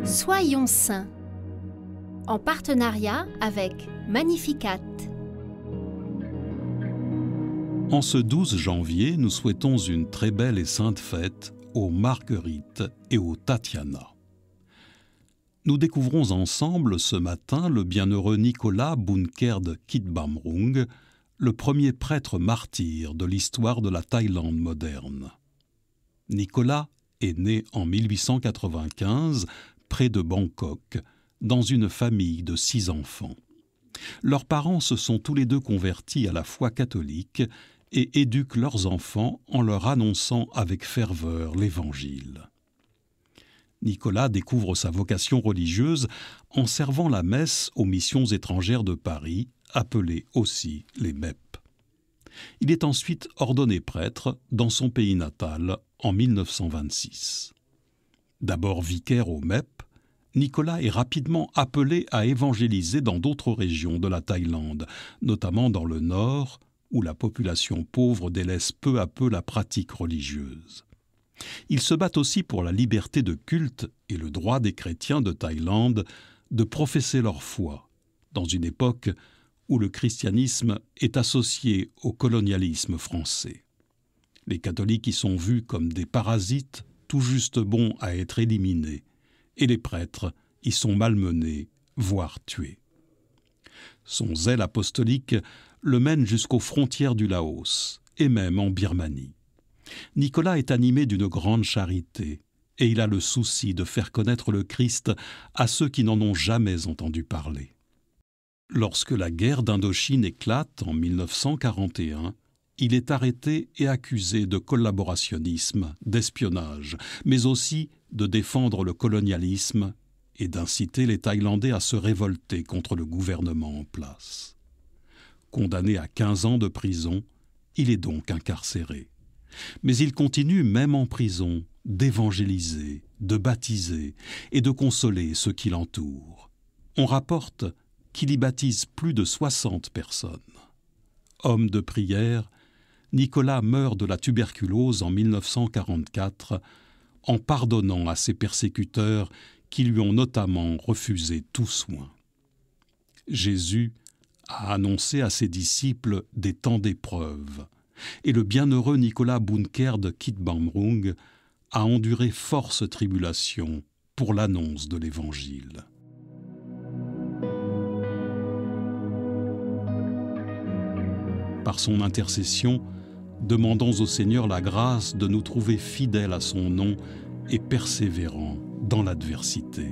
Soyons saints, en partenariat avec Magnificat. En ce 12 janvier, nous souhaitons une très belle et sainte fête aux Marguerites et aux Tatiana. Nous découvrons ensemble ce matin le bienheureux Nicolas Boonkeerd Kitbamrung, le premier prêtre martyr de l'histoire de la Thaïlande moderne. Nicolas est né en 1895, près de Bangkok, dans une famille de 6 enfants. Leurs parents se sont tous les deux convertis à la foi catholique et éduquent leurs enfants en leur annonçant avec ferveur l'Évangile. Nicolas découvre sa vocation religieuse en servant la messe aux missions étrangères de Paris, appelées aussi les MEP. Il est ensuite ordonné prêtre dans son pays natal en 1926. D'abord vicaire au MEP, Nicolas est rapidement appelé à évangéliser dans d'autres régions de la Thaïlande, notamment dans le nord, où la population pauvre délaisse peu à peu la pratique religieuse. Il se bat aussi pour la liberté de culte et le droit des chrétiens de Thaïlande de professer leur foi, dans une époque où le christianisme est associé au colonialisme français. Les catholiques y sont vus comme des parasites tout juste bons à être éliminés, et les prêtres y sont malmenés, voire tués. Son zèle apostolique le mène jusqu'aux frontières du Laos, et même en Birmanie. Nicolas est animé d'une grande charité, et il a le souci de faire connaître le Christ à ceux qui n'en ont jamais entendu parler. Lorsque la guerre d'Indochine éclate en 1941, il est arrêté et accusé de collaborationnisme, d'espionnage, mais aussi de défendre le colonialisme et d'inciter les Thaïlandais à se révolter contre le gouvernement en place. Condamné à 15 ans de prison, il est donc incarcéré. Mais il continue, même en prison, d'évangéliser, de baptiser et de consoler ceux qui l'entourent. On rapporte qu'il y baptise plus de 60 personnes. Homme de prière, Nicolas meurt de la tuberculose en 1944 en pardonnant à ses persécuteurs qui lui ont notamment refusé tout soin. Jésus a annoncé à ses disciples des temps d'épreuve, et le bienheureux Nicolas Boonkeerd Kitbamrung a enduré force tribulations pour l'annonce de l'Évangile. Par son intercession, demandons au Seigneur la grâce de nous trouver fidèles à son nom et persévérants dans l'adversité.